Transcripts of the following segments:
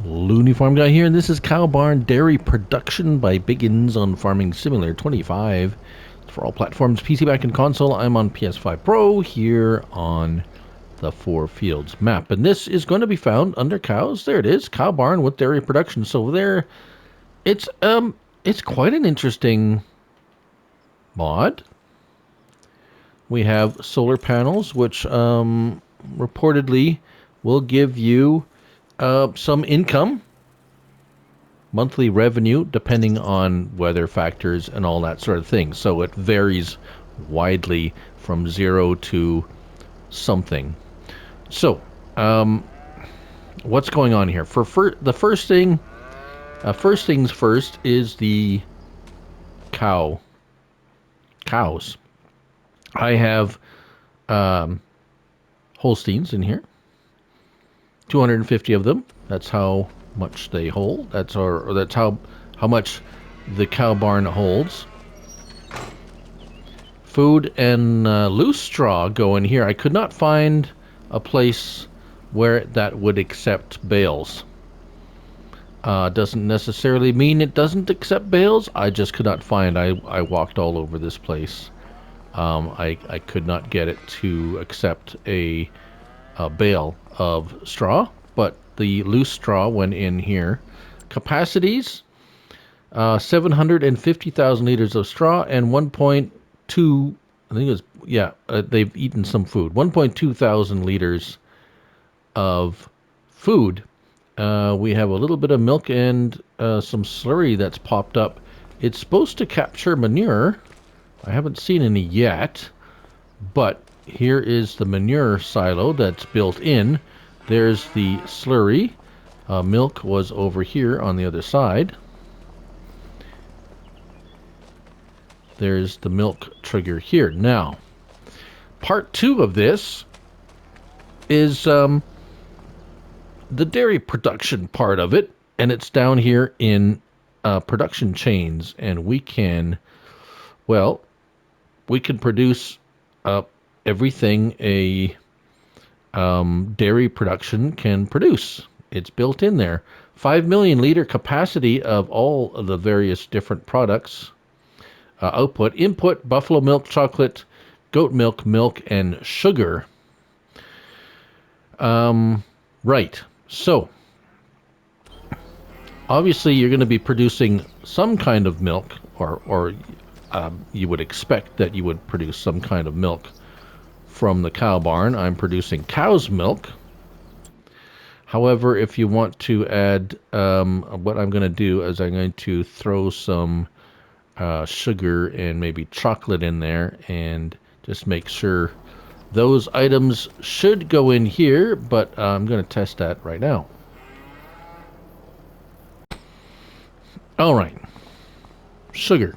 Looney Farm Guy here, and this is Cow Barn Dairy Production by Biggins on Farming Simulator 25. It's for all platforms, PC, Mac, and console. I'm on PS5 Pro here on the Four Fields map, and this is going to be found under cows. There it is, Cow Barn with Dairy Production. So there, it's quite an interesting mod. We have solar panels, which reportedly will give you some income, monthly revenue, depending on weather factors and all that sort of thing. So it varies widely from zero to something. So, what's going on here? The first thing, first things first, is the cows. I have Holsteins in here, 250 of them. That's how much they hold. That's how much the cow barn holds. Food and loose straw go in here. I could not find a place where that would accept bales. Doesn't necessarily mean it doesn't accept bales. I just could not find. I walked all over this place. I could not get it to accept a bale of straw, but the loose straw went in here. Capacities, 750,000 liters of straw and 1.2, I think it was, yeah, they've eaten some food. 1.2 thousand liters of food. We have a little bit of milk and some slurry that's popped up. It's supposed to capture manure. I haven't seen any yet, but here is the manure silo that's built in. There's the slurry. Milk was over here on the other side. There's the milk trigger here. Now, part two of this is the dairy production part of it, and it's down here in production chains, and we can produce everything a dairy production can produce. It's built in there. 5 million liter capacity of all of the various different products. Output, input, buffalo milk, chocolate, goat milk, milk, and sugar. Right. So, obviously you're going to be producing some kind of milk, or you would expect that you would produce some kind of milk from the cow barn. I'm producing cow's milk. However, if you want to add, what I'm going to do is I'm going to throw some sugar and maybe chocolate in there and just make sure those items should go in here, but I'm going to test that right now. All right, sugar.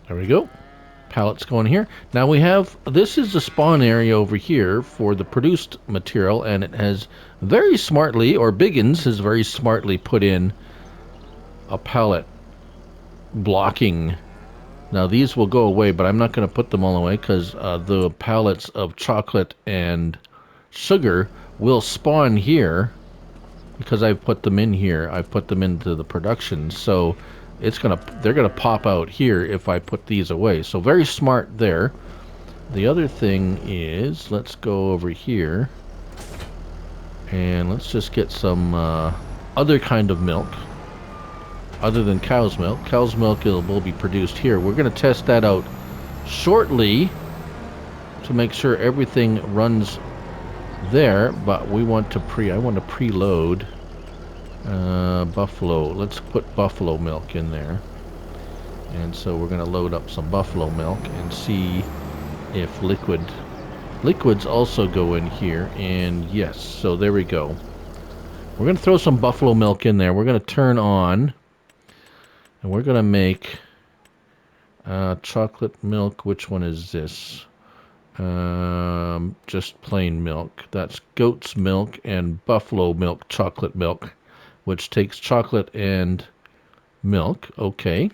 There we go. Pallets going here. Now we have, this is the spawn area over here for the produced material, and it has very smartly, or Biggins has very smartly put in a pallet blocking. Now these will go away, but I'm not going to put them all away because the pallets of chocolate and sugar will spawn here because I've put them in here. I've put them into the production, so they're gonna pop out here if I put these away. So very smart there. The other thing is, let's go over here and let's just get some other kind of milk other than cow's milk. Cow's milk will be produced here. We're going to test that out shortly to make sure everything runs there, but I want to preload buffalo. Let's put buffalo milk in there. And so we're going to load up some buffalo milk and see if liquids also go in here. And yes, so there we go. We're going to throw some buffalo milk in there. We're going to turn on, and we're going to make chocolate milk. Which one is this? Just plain milk. That's goat's milk and buffalo milk, chocolate milk, which takes chocolate and milk. Okay.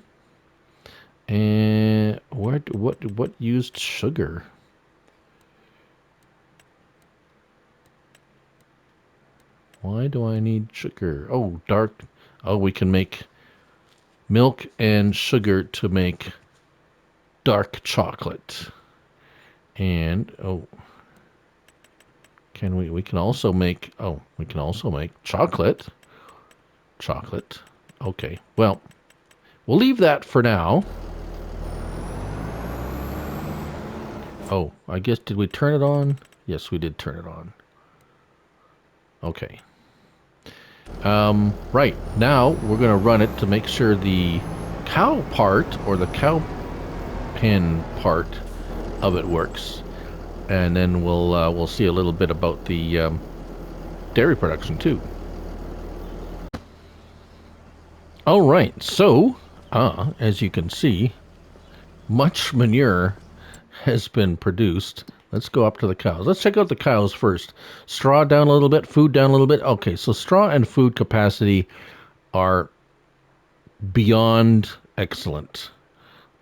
And what used sugar? Why do I need sugar? Oh, dark. Oh, we can make milk and sugar to make dark chocolate. And, oh, can we can also make, oh, we can also make chocolate. Chocolate. Okay, well, we'll leave that for now. Oh, I guess, did we turn it on? Yes, we did turn it on. Okay. Right, now we're going to run it to make sure the cow part, or the cow pen part of it works. And then we'll see a little bit about the dairy production too. All right, so as you can see, much manure has been produced. Let's go up to the cows. Let's check out the cows first. Straw down a little bit, food down a little bit. Okay, so straw and food capacity are beyond excellent,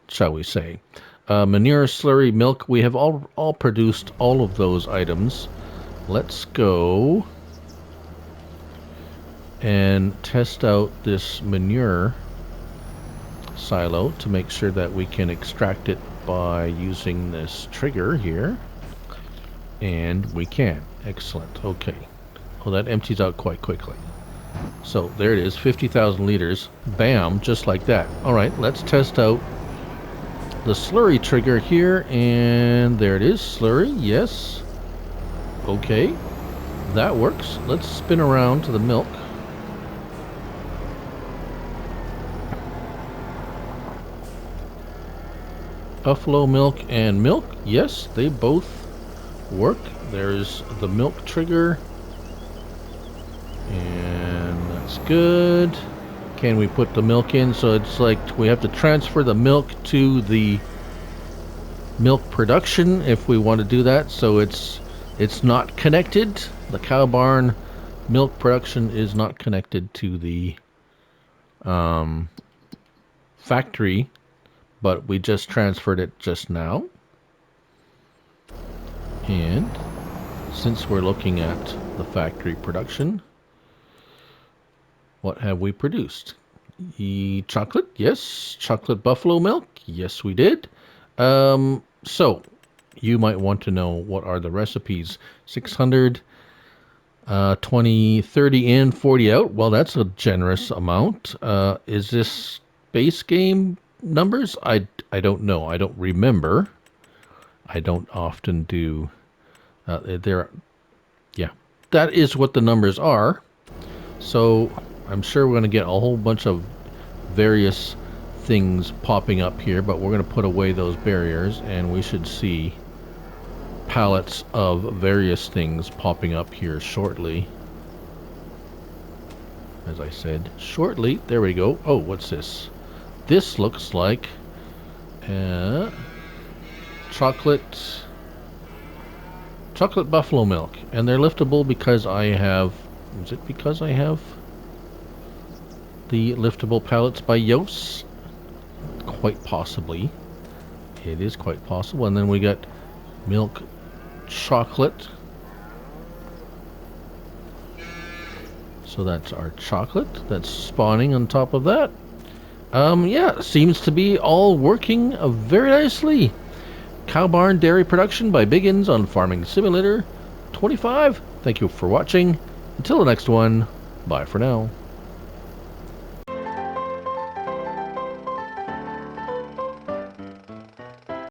shall we say. Manure, slurry, milk, we have all produced all of those items. Let's go and test out this manure silo to make sure that we can extract it by using this trigger here. And we can. Excellent. Okay. Oh, that empties out quite quickly. So there it is, 50,000 liters. Bam, just like that. All right, let's test out the slurry trigger here, and there it is, slurry, yes. Okay, that works. Let's spin around to the milk. Buffalo milk and milk, yes, they both work. There's the milk trigger, and that's good. Can we put the milk in? So it's like we have to transfer the milk to the milk production if we want to do that. So it's not connected. The cow barn milk production is not connected to the factory, but we just transferred it just now. And since we're looking at the factory production, what have we produced? Chocolate, yes. Chocolate buffalo milk, yes we did. So you might want to know what are the recipes. 600, 20, 30 in, 40 out. Well, that's a generous amount. Is this base game numbers? I don't know. I don't remember. I don't often do. Yeah, that is what the numbers are. So I'm sure we're going to get a whole bunch of various things popping up here, but we're going to put away those barriers, and we should see pallets of various things popping up here shortly. As I said, shortly. There we go. Oh, what's this? This looks like chocolate buffalo milk, and they're liftable because I have, is it because I have the liftable pallets by Yoast? Quite possibly. It is quite possible. And then we got milk chocolate. So that's our chocolate that's spawning on top of that. Yeah, seems to be all working very nicely. Cow Barn Dairy Production by Biggins on Farming Simulator 25. Thank you for watching. Until the next one, bye for now.